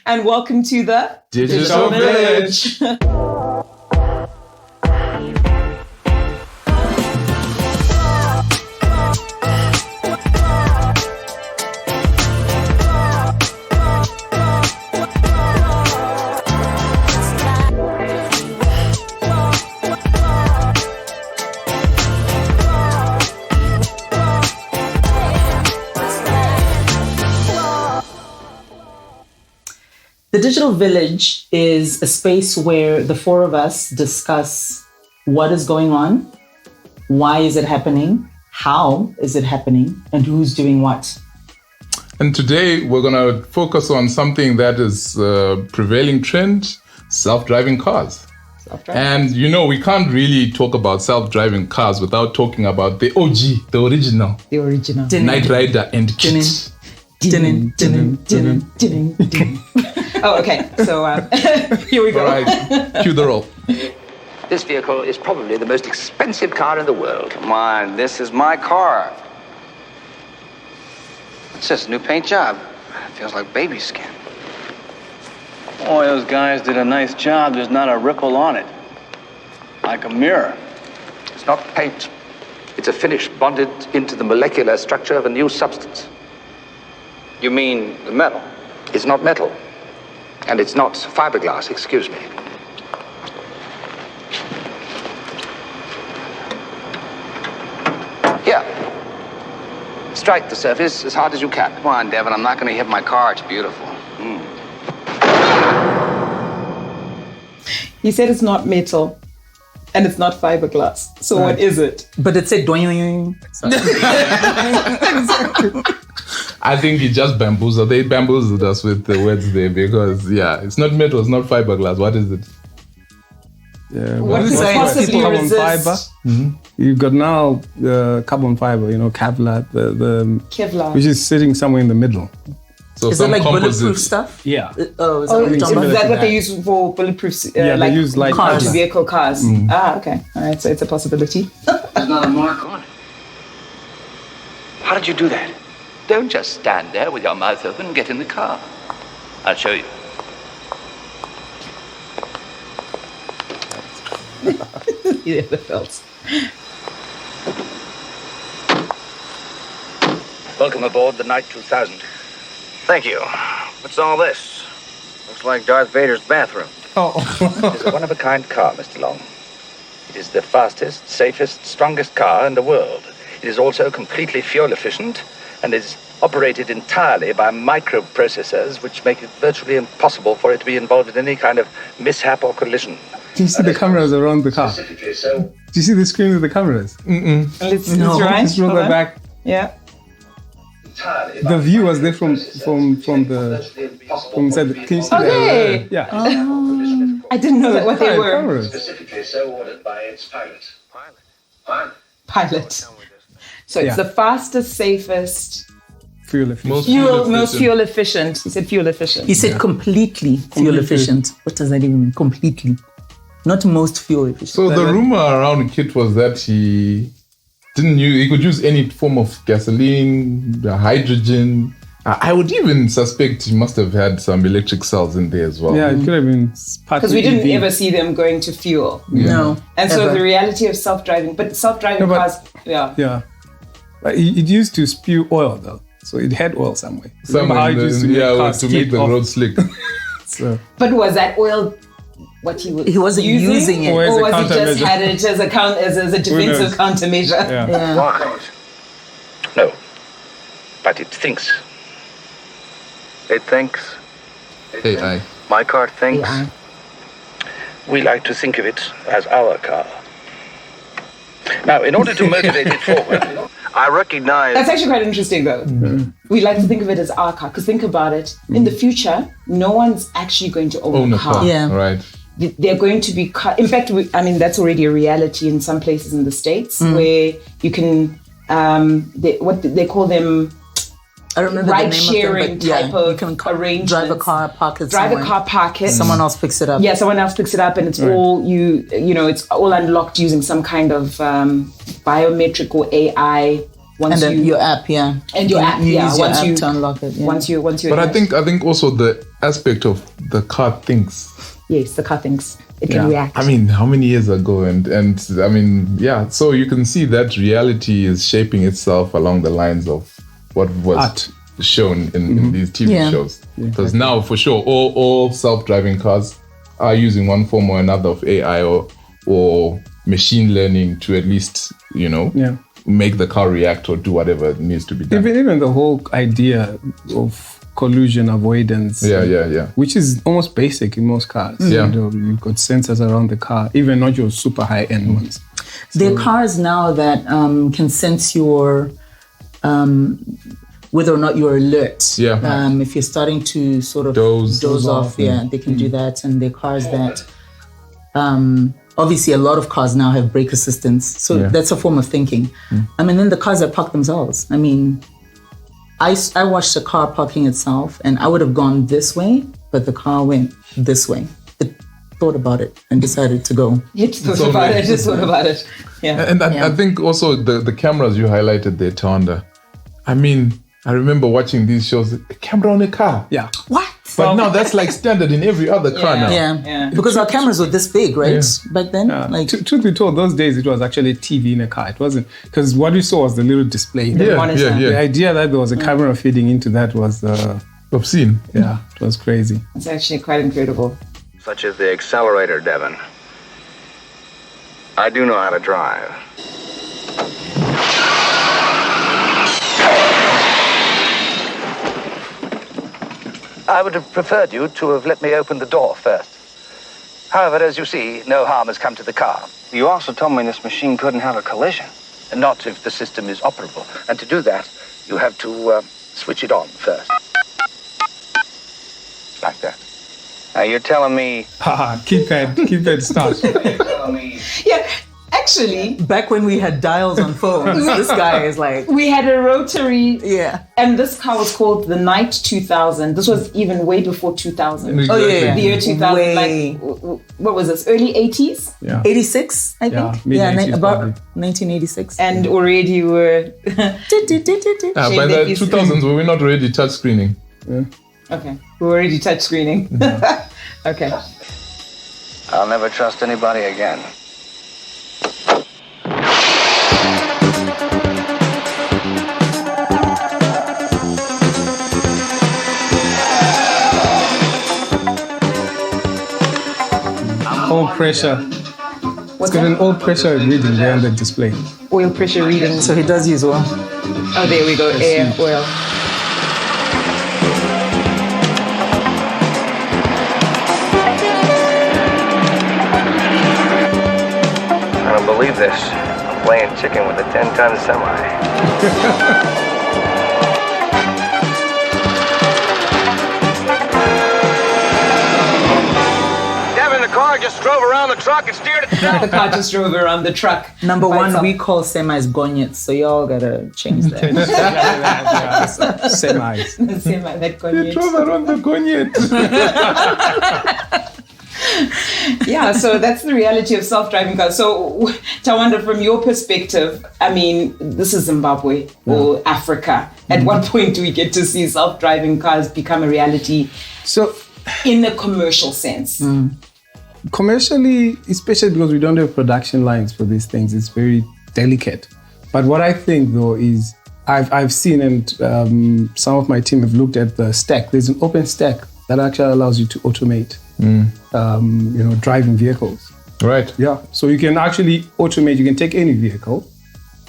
and welcome to the Digital Village. The Digital Village is a space where the four of us discuss what is going on, why is it happening, how is it happening, and who's doing what. And today we're going to focus on something that is a prevailing trend, self-driving cars. And we can't really talk about self-driving cars without talking about the OG, the original. The original. Knight Rider and KITT. Oh, okay. So here we go. All right, cue the roll. This vehicle is probably the most expensive car in the world. Come on, this is my car. What's this, new paint job? Feels like baby skin. Boy, those guys did a nice job. There's not a ripple on it. Like a mirror. It's not paint. It's a finish bonded into the molecular structure of a new substance. You mean the metal? It's not metal. And it's not fiberglass, excuse me. Here. Strike the surface as hard as you can. Come on, Devin, I'm not going to hit my car. It's beautiful. He said it's not metal and it's not fiberglass. So what is it? But it said doing. I think he just bamboozled. They bamboozled us with the words there because, it's not metal, it's not fiberglass. What is it? Yeah, What could possibly carbon resist? fiber. Mm-hmm. You've got now carbon fiber, Kevlar, the Kevlar. which is sitting somewhere in the middle. So Is it some like composite- bulletproof stuff? Yeah. Oh, is Oh, that is what you're talking that about? what they use for bulletproof? Yeah, they use like cars, Kevlar. vehicle cars. Okay. All right. So it's a possibility. There's not a mark on it. How did you do that? Don't just stand there with your mouth open and get in the car. I'll show you. Yeah, the belts. Welcome aboard the Knight 2000. Thank you. What's all this? Looks like Darth Vader's bathroom. It is a one-of-a-kind car, Mr. Long. It is the fastest, safest, strongest car in the world. It is also completely fuel-efficient and is operated entirely by microprocessors which make it virtually impossible for it to be involved in any kind of mishap or collision. Do you see the cameras around the car? Specifically so. Do you see the screen with the cameras? Let's No. try. Just roll Hold that on. back. Yeah. Entirely The by view was there from microprocessors, the virtually impossible from for it inside. to be Can you see Okay. that? Yeah. I didn't know what they were. Cameras. Specifically so ordered by its pilot. Pilot? Pilot. So it's Yeah. the fastest, safest, Fuel efficient. most fuel efficient. He said fuel efficient. He said completely fuel efficient. What does that even mean? Completely. Not most fuel efficient. So the rumor around KITT was that he could use any form of gasoline, hydrogen. I would even suspect he must have had some electric cells in there as well. Yeah, it could have been part Because of we didn't EV. ever see them going to fuel. No. And so ever. the reality of self-driving, but self-driving No, but- cars, Yeah. But it used to spew oil though, so it had oil somewhere. Some Remember how it used to make cars to make skid the off? road slick. So, But was that oil what he was He wasn't using it. Or as or a was he just countermeasure. had it as a defensive knows? countermeasure? yeah. Yeah. Why? No. But it thinks. It thinks. AI. My car thinks. AI. We like to think of it as our car. Now, in order to motivate it forward, I recognize. That's actually quite interesting, though. We like to think of it as our car, because think about it. In the future, no one's actually going to own Own a a car. car. Yeah. Right. They're going to be car. In fact, that's already a reality in some places in the States where you can, they call them I remember ride the name sharing of them, but type you of can arrangements. drive a car, park it Drive a somewhere. car, park it. Someone else picks it up. Yeah, someone else picks it up, and it's all it's all unlocked using some kind of biometric or AI And then your app, yeah. And your app, yeah. Use your app to unlock it. Yeah. Once you. But I think also the aspect of the car thinks. Yes, the car thinks. It can react. I mean, how many years ago? And I mean, yeah. So you can see that reality is shaping itself along the lines of what was shown in these TV shows. Because now, for sure, all self-driving cars are using one form or another of AI or machine learning to at least, make the car react or do whatever needs to be done. Even the whole idea of collision avoidance, which is almost basic in most cars. You've got sensors around the car, even not your super high-end ones. There are cars now that can sense your whether or not you're alert. If you're starting to sort of doze off, they can do that. And there are cars that obviously a lot of cars now have brake assistance, so that's a form of thinking. I mean, then the cars that park themselves. I mean, I watched the car parking itself, and I would have gone this way, but the car went this way. It thought about it and decided to go. It thought about it. Yeah. And I think also the cameras you highlighted there, Tawanda. I mean, I remember watching these shows, a camera on a car. Yeah. What? But now that's like standard in every other car now. Yeah. Because our cameras were this big, right? Back then. Truth be told, those days it was actually a TV in a car. It wasn't, because what we saw was the little display. The idea that there was a camera feeding into that was obscene. Yeah, it was crazy. It's actually quite incredible. Such as the accelerator, Devin. I do know how to drive. I would have preferred you to have let me open the door first. However, as you see, no harm has come to the car. You also told me this machine couldn't have a collision. And not if the system is operable. And to do that, you have to switch it on first. Like that. Now you're telling me... keep that start. You're telling me... Yeah. Actually, back when we had dials on phones, this guy is like... We had a rotary... Yeah. And this car was called the Knight 2000. This was even way before 2000. Exactly. Oh, yeah. The year 2000. Way. Like, what was this? Early 80s? Yeah. 86, I think. Mid-80s about probably. 1986. And already were... By the 2000s, were we not already touch screening? Okay. We were already touch screening. Okay. I'll never trust anybody again. Oil pressure. It's got an oil pressure reading there on the display. Oil pressure reading. So he does use oil. Oh, there we go. Air, oil. I don't believe this. I'm playing chicken with a 10-ton semi. The car just drove around the truck and steered it down. The car just drove around the truck. Number one, we call semis gonyets, so y'all gotta change that. Semis. They drove around the gonyet. Yeah, so that's the reality of self-driving cars. So, Tawanda, from your perspective, I mean, this is Zimbabwe or Africa. At what point do we get to see self-driving cars become a reality? So, in the commercial sense. Commercially, especially because we don't have production lines for these things, it's very delicate. But what I think though is I've seen, and some of my team have looked at the stack. There's an open stack that actually allows you to automate, driving vehicles. Right. Yeah. So you can actually automate. You can take any vehicle,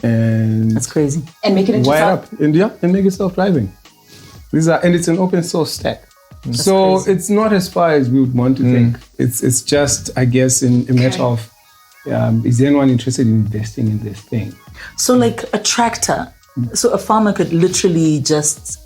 and that's crazy, and make it into wire up and make it self-driving. And it's an open source stack. That's so crazy. It's not as far as we would want to think. It's just, I guess, in a matter of is anyone interested in investing in this thing? So like a tractor. So a farmer could literally just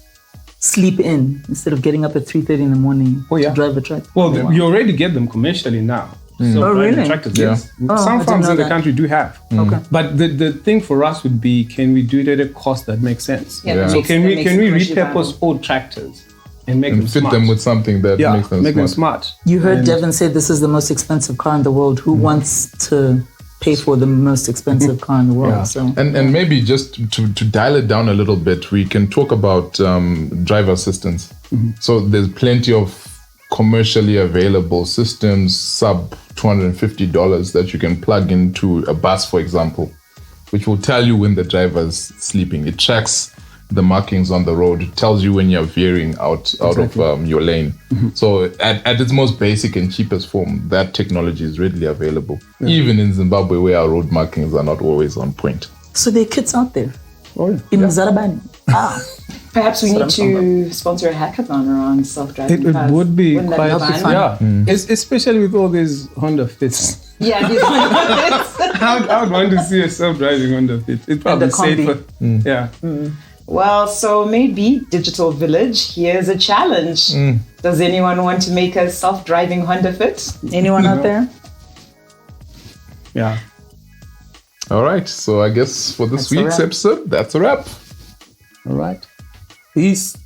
sleep in instead of getting up at 3:30 in the morning to drive a tractor. Well, you already get them commercially now. So really? Tractors, Yeah. yes. Oh, I Some didn't farms know in the that. country do have. Okay. But the thing for us would be, can we do it at a cost that makes sense? Yeah, that So makes- can that we makes can it we commercially repurpose viable. old tractors and make them And fit smart? them with something that makes them make them smart. smart. You heard Devin say this is the most expensive car in the world. Who wants to pay for the most expensive car in the world. Yeah. So And maybe just to dial it down a little bit, we can talk about driver assistance. So there's plenty of commercially available systems, sub $250, that you can plug into a bus, for example, which will tell you when the driver's sleeping. It tracks the markings on the road. It tells you when you're veering out of your lane. So at its most basic and cheapest form, that technology is readily available, even in Zimbabwe, where our road markings are not always on point. so there are kits out there Oh, yeah. in Zarabani. Perhaps we That's what need I'm to sponsor a hackathon around self-driving It cars. would be Wouldn't that quite be fun? yeah, especially with all these Honda Fits. Yeah, these I would want to see a self-driving Honda Fit. It's probably the combi. safer. Yeah. Well, so maybe Digital Village, here's a challenge. Does anyone want to make a self-driving Honda Fit? Anyone out there? Yeah. All right. So I guess for this That's a week's wrap. episode, that's a wrap. All right. Peace.